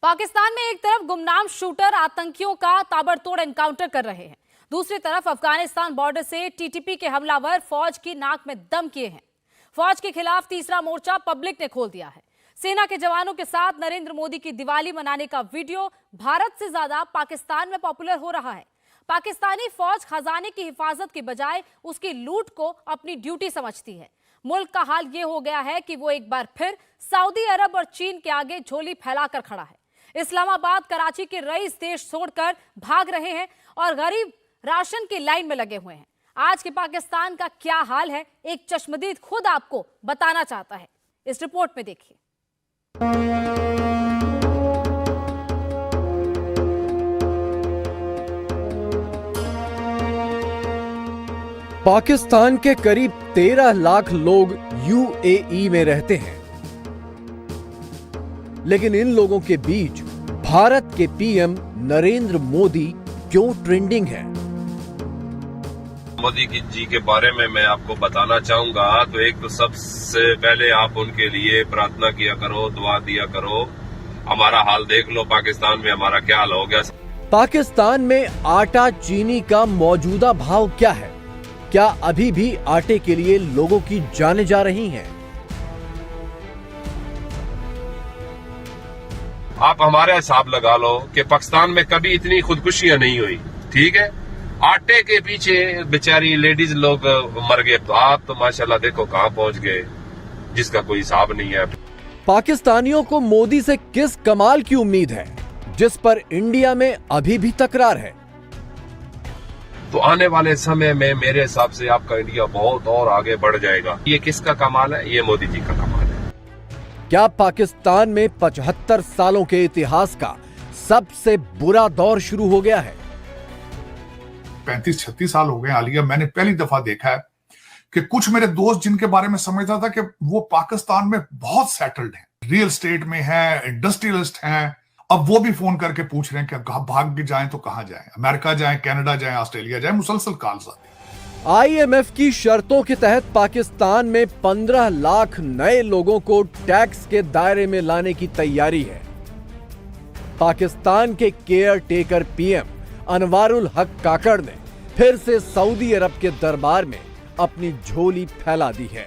पाकिस्तान में एक तरफ गुमनाम शूटर आतंकियों का ताबड़तोड़ एनकाउंटर कर रहे हैं, दूसरी तरफ अफगानिस्तान बॉर्डर से टीटीपी के हमलावर फौज की नाक में दम किए हैं। फौज के खिलाफ तीसरा मोर्चा पब्लिक ने खोल दिया है। सेना के जवानों के साथ नरेंद्र मोदी की दिवाली मनाने का वीडियो भारत से ज्यादा पाकिस्तान में पॉपुलर हो रहा है। पाकिस्तानी फौज खजाने की हिफाजत के बजाय उसकी लूट को अपनी ड्यूटी समझती है। मुल्क का हाल ये हो गया है कि वो एक बार फिर सऊदी अरब और चीन के आगे झोली फैलाकर खड़ा है। इस्लामाबाद, कराची के रईस देश छोड़कर भाग रहे हैं और गरीब राशन की लाइन में लगे हुए हैं। आज के पाकिस्तान का क्या हाल है, एक चश्मदीद खुद आपको बताना चाहता है। इस रिपोर्ट में देखिए। पाकिस्तान के करीब 13 लाख लोग यूएई में रहते हैं, लेकिन इन लोगों के बीच भारत के पीएम नरेंद्र मोदी क्यों ट्रेंडिंग है? मोदी जी के बारे में मैं आपको बताना चाहूंगा तो एक तो सबसे पहले आप उनके लिए प्रार्थना किया करो, दुआ दिया करो। हमारा हाल देख लो, पाकिस्तान में हमारा क्या हाल हो गया। पाकिस्तान में आटा चीनी का मौजूदा भाव क्या है? क्या अभी भी आटे के लिए लोगों की जानें जा रही हैं? आप हमारा हिसाब लगा लो कि पाकिस्तान में कभी इतनी खुदकुशियां नहीं हुई, ठीक है। आटे के पीछे बेचारी लेडीज लोग मर गए, तो आप तो माशाल्लाह देखो कहां पहुंच गए, जिसका कोई हिसाब नहीं है। पाकिस्तानियों को मोदी से किस कमाल की उम्मीद है जिस पर इंडिया में अभी भी तकरार है? तो आने वाले समय में मेरे हिसाब से आपका इंडिया बहुत और आगे बढ़ जाएगा। ये किसका कमाल है? ये मोदी जी का कमाल है। क्या पाकिस्तान में 75 सालों के इतिहास का सबसे बुरा दौर शुरू हो गया है? 35-36 साल हो गए हालिया मैंने पहली दफा देखा है कि कुछ मेरे दोस्त जिनके बारे में समझता था कि वो पाकिस्तान में बहुत सेटल्ड हैं, रियल एस्टेट में हैं, इंडस्ट्रियलिस्ट हैं, अब वो भी फोन करके पूछ रहे हैं कि भाग के जाएं तो कहां जाएं, अमेरिका जाएं, कनाडा जाएं, ऑस्ट्रेलिया जाएं। मुसलसल कॉल्स आती है। आईएमएफ की शर्तों के तहत पाकिस्तान में 15 लाख नए लोगों को टैक्स के दायरे में लाने की तैयारी है। पाकिस्तान के केयर टेकर पीएम अनवारुल हक काकड़ ने फिर से सऊदी अरब के दरबार में अपनी झोली फैला दी है।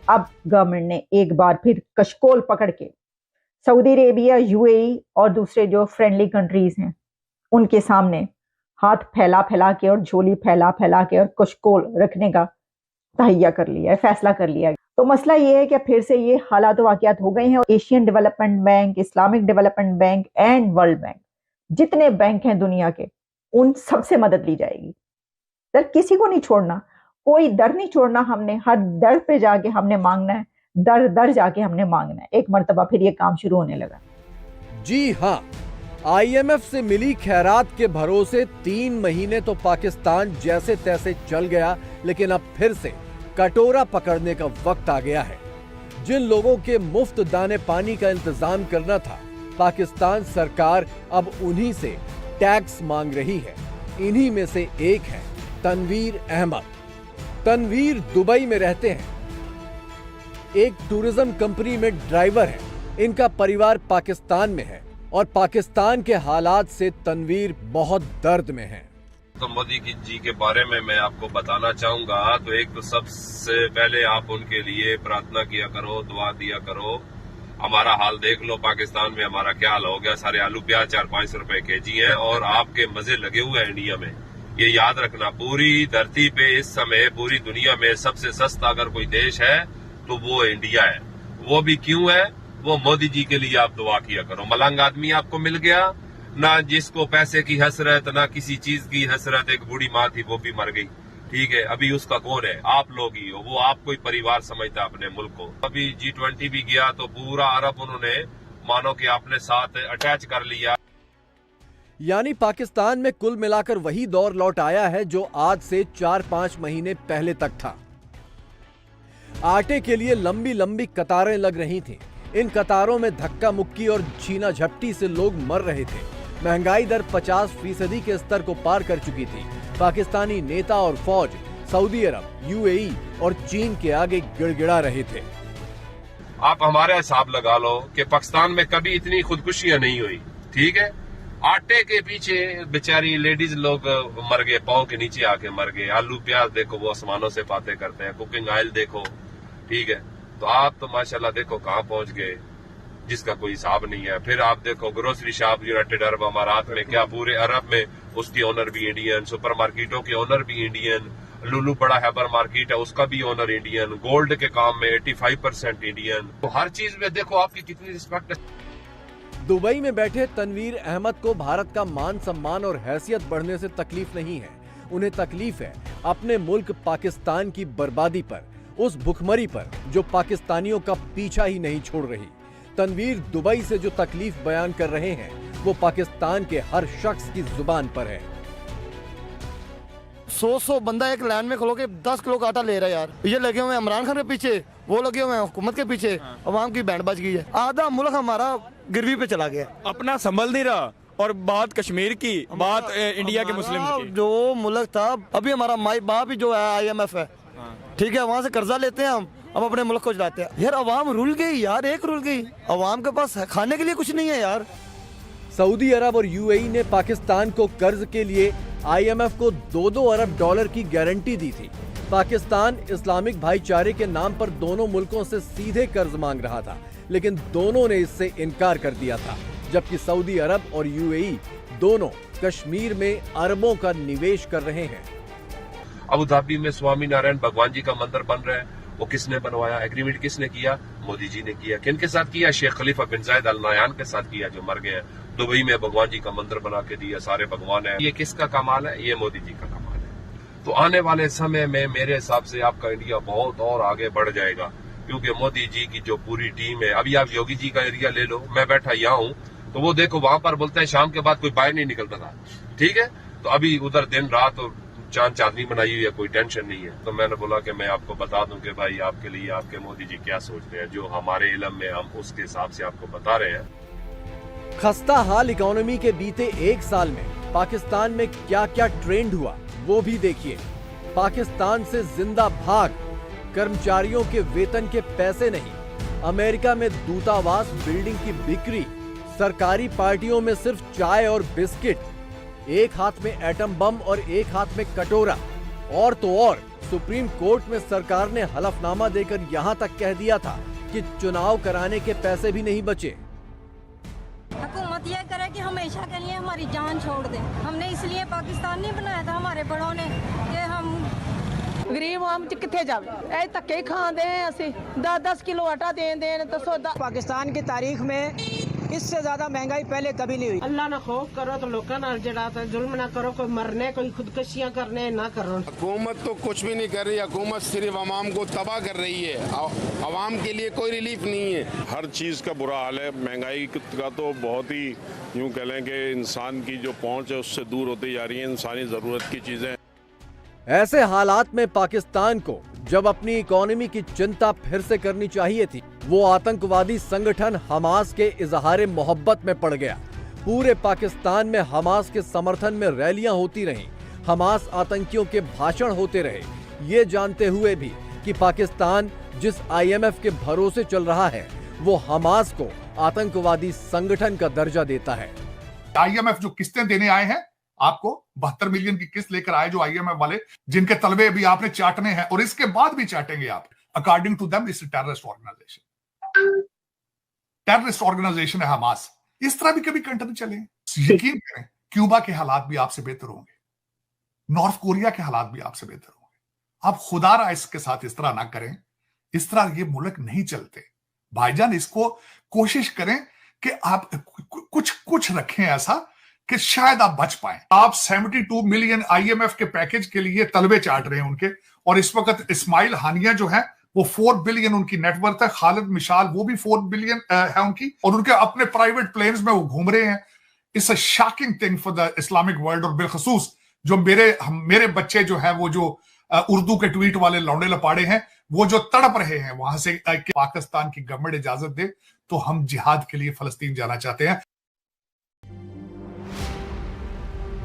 अब गवर्नमेंट ने एक बार फिर कशकोल पकड़ के सऊदी अरेबिया, यूएई और दूसरे जो फ्रेंडली कंट्रीज हैं उनके सामने हाथ फैला फैला के और झोली फैला फैला के और कशकोल रखने का तहैया कर लिया है, फैसला कर लिया है। तो मसला ये है कि फिर से ये हालात वाक़ियात हो गए हैं। Asian development bank, Islamic development bank and world bank, जितने बैंक हैं दुनिया के, उन सबसे मदद ली जाएगी। दर किसी को नहीं छोड़ना, कोई दर नहीं छोड़ना। हमने हर दर पे जाके हमने मांगना है, दर दर जाके हमने मांगना है। एक मर्तबा फिर ये काम शुरू होने लगा। जी हाँ, आईएमएफ से मिली खैरात के भरोसे 3 महीने तो पाकिस्तान जैसे तैसे चल गया, लेकिन अब फिर से कटोरा पकड़ने का वक्त आ गया है। जिन लोगों के मुफ्त दाने पानी का इंतजाम करना था, पाकिस्तान सरकार अब उन्हीं से टैक्स मांग रही है। इन्हीं में से एक है तनवीर अहमद। तनवीर दुबई में रहते हैं, एक टूरिज्म कंपनी में ड्राइवर है। इनका परिवार पाकिस्तान में है और पाकिस्तान के हालात से तनवीर बहुत दर्द में है। तो मोदी जी के बारे में मैं आपको बताना चाहूंगा तो एक तो सबसे पहले आप उनके लिए प्रार्थना किया करो, दुआ दिया करो। हमारा हाल देख लो, पाकिस्तान में हमारा क्या हाल हो गया। सारे आलू प्याज 4-5 रुपए केजी है और आपके मजे लगे हुए हैं इंडिया में। ये याद रखना, पूरी धरती पे इस समय पूरी दुनिया में सबसे सस्ता अगर कोई देश है तो वो इंडिया है। वो भी क्यों है? वो मोदी जी के लिए आप दुआ किया करो। मलंग आदमी आपको मिल गया ना, जिसको पैसे की हसरत ना किसी चीज की हसरत। एक बूढ़ी माँ थी, वो भी मर गई, ठीक है। अभी उसका कौन है? आप लोग ही हो। वो आपको ही परिवार समझता अपने मुल्क को। अभी G20 भी गया तो पूरा अरब उन्होंने मानो कि अपने साथ अटैच कर लिया। यानी पाकिस्तान में कुल मिलाकर वही दौर लौट आया है जो आज से 4-5 महीने पहले तक था। आटे के लिए लंबी लंबी कतारें लग रही थीं। इन कतारों में धक्का मुक्की और छीना झपटी से लोग मर रहे थे। महंगाई दर 50% के स्तर को पार कर चुकी थी। पाकिस्तानी नेता और फौज सऊदी अरब, यूएई और चीन के आगे गिड़गिड़ा रहे थे। आप हमारा हिसाब लगा लो कि पाकिस्तान में कभी इतनी खुदकुशियां नहीं हुई, ठीक है। आटे के पीछे बेचारी लेडीज लोग मर गए, पाँव के नीचे आके मर गए। आलू प्याज देखो वो आसमानों से बातें करते हैं, कुकिंग ऑयल देखो, ठीक है। तो आप तो माशाल्लाह देखो कहाँ पहुंच गए, जिसका कोई हिसाब नहीं है। फिर आप देखो ग्रोसरी शॉप यूनाइटेड अरब अमारात में, क्या पूरे अरब में उसकी ओनर भी इंडियन, सुपर मार्केटों के ओनर भी इंडियन, लुलू बड़ा हैबर मार्केट है उसका भी ओनर इंडियन, गोल्ड के काम में 85% इंडियन। तो हर चीज में देखो आपकी कितनी रिस्पेक्ट है। दुबई में बैठे तनवीर अहमद को भारत का मान सम्मान और हैसियत बढ़ने से तकलीफ नहीं है। उन्हें तकलीफ है अपने मुल्क पाकिस्तान की बर्बादी पर, उस भुखमरी पर जो पाकिस्तानियों का पीछा ही नहीं छोड़ रही। तनवीर दुबई से जो तकलीफ बयान कर रहे हैं वो पाकिस्तान के हर शख्स की जुबान पर है। 100 बंदा एक लाइन में खलो के 10 किलो का आटा ले रहा है यार। ये लगे हुए हैं इमरान खान के पीछे, वो लगे हुए हैं हुकूमत के पीछे, अवाम की बैंड बज गई है। आधा मुल्क हमारा गिरवी पे चला गया, अपना संभल नहीं रहा। और बात कश्मीर की, बात इंडिया के मुस्लिम की। जो मुल्क था, अभी हमारा माई बाप ही जो है IMF है, ठीक है, वहाँ से कर्जा लेते हैं हम अपने मुल्क को चलाते हैं। यार अवाम रुल गई यार, एक रुल गई। अवाम के पास खाने के लिए कुछ नहीं है यार। सऊदी अरब और UAE ने पाकिस्तान को कर्ज के लिए IMF को 2-2 अरब डॉलर की गारंटी दी थी। पाकिस्तान इस्लामिक भाईचारे के नाम पर दोनों मुल्कों से सीधे कर्ज मांग रहा था, लेकिन दोनों ने इससे इनकार कर दिया था। जबकि सऊदी अरब और UAE दोनों कश्मीर में अरबों का निवेश कर रहे हैं। अबू धाबी में स्वामी नारायण भगवान जी का मंदिर बन रहा है, वो किसने बनवाया? एग्रीमेंट किसने किया? मोदी जी ने किया। किन के साथ किया? शेख खलीफा बिन जायद अल नायान के साथ किया, जो मर गए हैं। दुबई में भगवान जी का मंदिर बना के दिया, सारे भगवान है। ये किसका कमाल है? ये मोदी जी का कमाल है। तो आने वाले समय में मेरे हिसाब से आपका इंडिया बहुत और आगे बढ़ जाएगा, क्योंकि मोदी जी की जो पूरी टीम है। अभी आप योगी जी का एरिया ले लो, मैं बैठा यहाँ हूँ तो वो देखो वहां पर बोलते हैं शाम के बाद कोई बाहर नहीं निकलता था, ठीक है। तो अभी उधर दिन रात और चांद चांदनी बनाई हुई है, कोई टेंशन नहीं है। तो मैंने बोला कि मैं आपको बता दूं कि भाई आपके लिए आपके मोदी जी क्या सोचते हैं, जो हमारे इल्म में हम उसके हिसाब से आपको बता रहे हैं। खस्ता हाल इकोनॉमी के बीते 1 साल में पाकिस्तान में क्या क्या ट्रेंड हुआ वो भी देखिए। पाकिस्तान से जिंदा भाग, कर्मचारियों के वेतन के पैसे नहीं, अमेरिका में दूतावास बिल्डिंग की बिक्री, सरकारी पार्टियों में सिर्फ चाय और बिस्किट, एक हाथ में एटम बम और एक हाथ में कटोरा। और तो और सुप्रीम कोर्ट में सरकार ने हलफनामा देकर यहां तक कह दिया था कि चुनाव कराने के पैसे भी नहीं बचे। हुकूमत ये करे कि हमेशा के लिए हमारी जान छोड़ दे। हमने इसलिए पाकिस्तान नहीं बनाया था हमारे बड़ों ने कि हम गरीब आम च किथे जावे। ऐ धक्के खांदे हैं असी 10-10 किलो आटा देन तो सौदा। पाकिस्तान की तारीख में इससे ज्यादा महंगाई पहले कभी नहीं हुई। अल्लाह ना खौफ करो तो लोगों नाल जड़ा जुल्म ना करो, कोई मरने कोई खुदकशियां करने ना करो। हुकूमत तो कुछ भी नहीं कर रही, हुकूमत सिर्फ आवाम को तबाह कर रही है। आवाम के लिए कोई रिलीफ नहीं है। हर चीज़ का बुरा हाल है। महंगाई का तो बहुत ही यूं कह लें कि इंसान की जो पहुंच है उससे दूर होती जा रही है इंसानी ज़रूरत की चीज़ें। ऐसे हालात में पाकिस्तान को जब अपनी इकोनॉमी की चिंता फिर से करनी चाहिए थी, वो आतंकवादी संगठन हमास के इजहार मोहब्बत में पड़ गया। पूरे पाकिस्तान में हमास के समर्थन में रैलियां होती रहीं, हमास आतंकियों के भाषण होते रहे, ये जानते हुए भी कि पाकिस्तान जिस IMF के भरोसे चल रहा है वो हमास को आतंकवादी संगठन का दर्जा देता है। IMF जो किस्तें देने आए हैं आपको 72 मिलियन की किस्त लेकर आए जो IMF वाले, जिनके तलबे भी आपने चाटने हैं और इसके बाद भी चाटेंगे आप। According to them it's terrorist organisation. Terrorist organisation है हमास। इस तरह भी कभी कंट्री चले, यकीन करें क्यूबा के हालात भी आपसे बेहतर होंगे, नॉर्थ कोरिया के हालात भी आपसे बेहतर होंगे। आप खुदारा इसके साथ इस तरह ना करें, इस तरह ये मुल्क नहीं चलते भाईजान। इसको कोशिश करें कि आप कुछ रखें ऐसा कि शायद आप बच पाए। आप 72 मिलियन IMF के पैकेज के लिए तलबे चाट रहे हैं उनके, और इस वक्त इस्माइल हानिया जो है वो 4 बिलियन उनकी नेटवर्थ है। खालिद मिशाल वो भी 4 बिलियन है उनकी, और उनके अपने प्राइवेट प्लेन्स में वो घूम रहे हैं। It's a shocking thing for the Islamic world. और बिलखसूस जो मेरे बच्चे जो है वो जो उर्दू के ट्वीट वाले लौंडे लपाड़े हैं, वो जो तड़प रहे हैं वहां से कि पाकिस्तान की गवर्नमेंट इजाजत दे तो हम जिहाद के लिए फलस्तीन जाना चाहते हैं।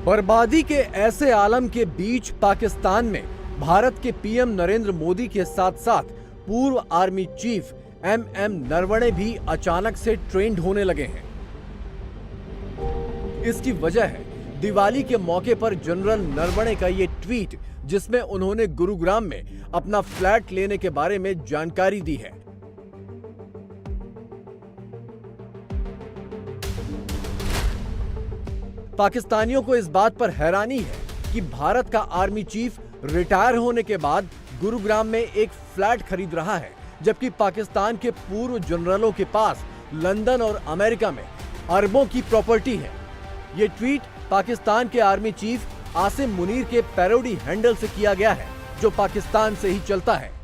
बर्बादी के ऐसे आलम के बीच पाकिस्तान में भारत के PM नरेंद्र मोदी के साथ साथ पूर्व आर्मी चीफ MM नरवणे भी अचानक से ट्रेंड होने लगे हैं। इसकी वजह है दिवाली के मौके पर जनरल नरवणे का ये ट्वीट, जिसमें उन्होंने गुरुग्राम में अपना फ्लैट लेने के बारे में जानकारी दी है। पाकिस्तानियों को इस बात पर हैरानी है कि भारत का आर्मी चीफ रिटायर होने के बाद गुरुग्राम में एक फ्लैट खरीद रहा है, जबकि पाकिस्तान के पूर्व जनरलों के पास लंदन और अमेरिका में अरबों की प्रॉपर्टी है। ये ट्वीट पाकिस्तान के आर्मी चीफ आसिम मुनीर के पैरोडी हैंडल से किया गया है, जो पाकिस्तान से ही चलता है।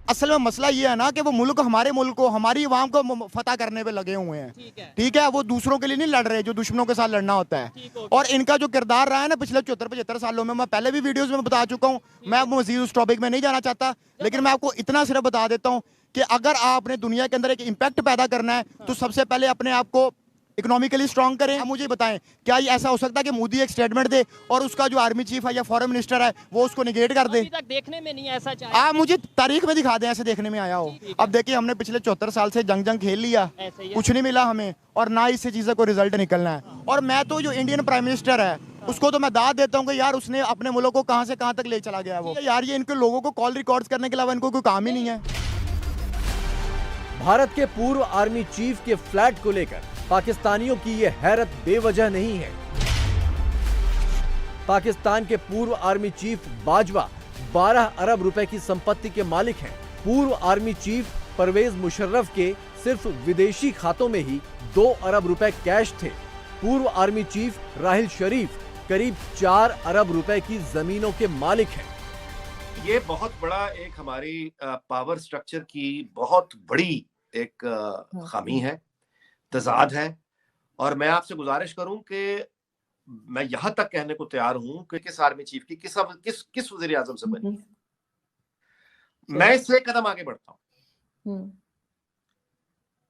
असल में मसला ये है ना कि वो मुल्क हमारे मुल्क को, हमारी अवाम को फतह करने पे लगे हुए हैं। ठीक है, वो दूसरों के लिए नहीं लड़ रहे जो दुश्मनों के साथ लड़ना होता है। और इनका जो किरदार रहा है ना पिछले 74-75 सालों में, मैं पहले भी वीडियोस में बता चुका हूँ, मैं मजीद उस टॉपिक में नहीं जाना चाहता, लेकिन मैं आपको इतना सिर्फ बता देता हूँ कि अगर आपने दुनिया के अंदर एक इम्पैक्ट पैदा करना है तो सबसे पहले अपने आप को इकोनॉमिकली स्ट्रांग करें। आप मुझे बताएं, क्या ये ऐसा हो सकता है कि मोदी एक स्टेटमेंट दे और उसका जो आर्मी चीफ है या फॉरेन मिनिस्टर है वो उसको निगेट कर दे? अभी तक देखने में नहीं ऐसा चाहिए। आप मुझे तारीख में दिखा दें ऐसे देखने में आया हो। अब देखिए, हमने पिछले 74 साल से जंग खेल लिया, कुछ नहीं मिला हमें, और ना इससे चीज़ों को रिजल्ट निकलना है। और मैं तो जो इंडियन प्राइम मिनिस्टर है उसको तो मैं दाद देता हूँ कि यार उसने अपने मुल्क को कहाँ से कहाँ तक ले चला गया वो। यार ये इनके लोगों को कॉल रिकॉर्ड्स करने के अलावा इनको कोई काम ही नहीं है। भारत के पूर्व आर्मी चीफ के फ्लैट को लेकर पाकिस्तानियों की यह हैरत बेवजह नहीं है। पाकिस्तान के पूर्व आर्मी चीफ बाजवा 12 अरब रुपए की संपत्ति के मालिक हैं। पूर्व आर्मी चीफ परवेज मुशर्रफ के सिर्फ विदेशी खातों में ही 2 अरब रुपए कैश थे। पूर्व आर्मी चीफ राहिल शरीफ करीब 4 अरब रुपए की जमीनों के मालिक हैं। ये बहुत बड़ा एक हमारी पावर स्ट्रक्चर की बहुत बड़ी एक खामी है, तजाद है। और मैं आपसे गुजारिश करूं कि मैं यहां तक कहने को तैयार हूं कि किस आर्मी चीफ की किस वज़ीर आज़म से बनी है। मैं इससे एक कदम आगे बढ़ता हूं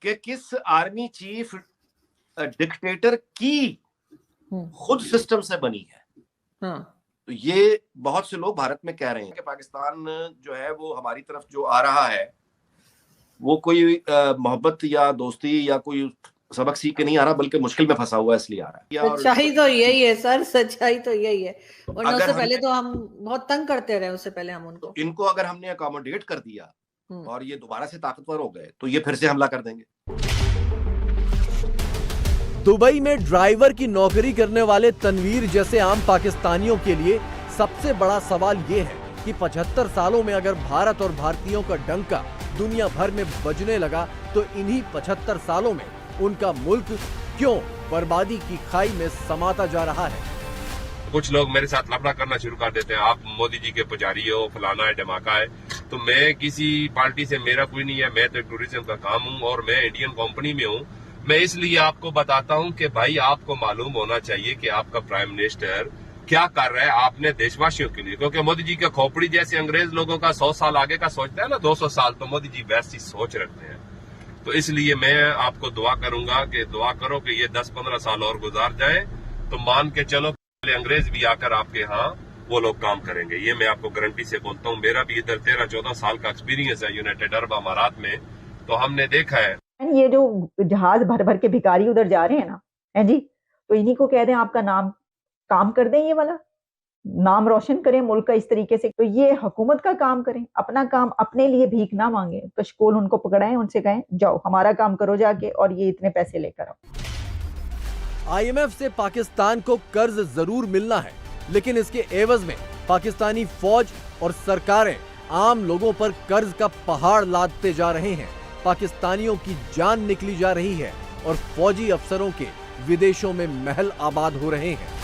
कि किस आर्मी चीफ डिक्टेटर की खुद सिस्टम से बनी है। तो ये बहुत से लोग भारत में कह रहे हैं कि पाकिस्तान जो है वो हमारी तरफ जो आ रहा है वो कोई मोहब्बत या दोस्ती या कोई सबक सीख के नहीं आ रहा, बल्कि मुश्किल में फंसा हुआ इसलिए आ रहा है। सच्चाई तो यही है सर, सच्चाई तो यही है। और उससे पहले तो हम बहुत तंग करते रहे, उससे पहले हम उनको, इनको अगर हमने अकोमोडेट कर दिया और ये दोबारा से ताकतवर हो गए तो ये फिर से हमला कर देंगे। दुबई में ड्राइवर की नौकरी करने वाले तनवीर जैसे आम पाकिस्तानियों के लिए सबसे बड़ा सवाल ये है कि 75 सालों में अगर भारत और भारतीयों का डंका दुनिया भर में बजने लगा तो इन्हीं 75 सालों में उनका मुल्क क्यों बर्बादी की खाई में समाता जा रहा है। कुछ लोग मेरे साथ लफड़ा करना शुरू कर देते हैं, आप मोदी जी के पुजारी हो, फलाना है, धमाका है। तो मैं किसी पार्टी से मेरा कोई नहीं है, मैं तो टूरिज्म का काम हूँ और मैं इंडियन कंपनी में हूँ। मैं इसलिए आपको बताता हूँ कि भाई आपको मालूम होना चाहिए कि आपका प्राइम मिनिस्टर क्या कर रहा है आपने देशवासियों के लिए। क्योंकि मोदी जी का खोपड़ी जैसे अंग्रेज लोगों का 100 साल आगे का सोचता है ना, 200 साल, तो मोदी जी वैसी सोच रखते हैं। तो इसलिए मैं आपको दुआ करूंगा कि दुआ करो कि ये 10-15 साल और गुजार जाए, तो मान के चलो अंग्रेज भी आकर आपके यहाँ वो लोग काम करेंगे। ये मैं आपको गारंटी से बोलता हूँ। मेरा भी इधर 13-14 साल का एक्सपीरियंस है यूनाइटेड अरब अमारात में, तो हमने देखा है। ये जो जहाज भर भर के भिखारी उधर जा रहे हैं ना, है जी, तो इन्हीं को कह दें आपका नाम काम कर दें, ये वाला नाम रोशन करें मुल्क का इस तरीके से। तो ये हुकूमत का काम करें, अपना काम, अपने लिए भीख ना मांगे। कशकोल उनको पकड़ाएं, उनसे कहें जाओ हमारा काम करो जाके और ये इतने पैसे लेकर आओ। IMF से पाकिस्तान को कर्ज जरूर मिलना है, लेकिन इसके एवज में पाकिस्तानी फौज और सरकारें आम लोगों पर कर्ज का पहाड़ लादते जा रहे हैं। पाकिस्तानियों की जान निकली जा रही है और फौजी अफसरों के विदेशों में महल आबाद हो रहे हैं।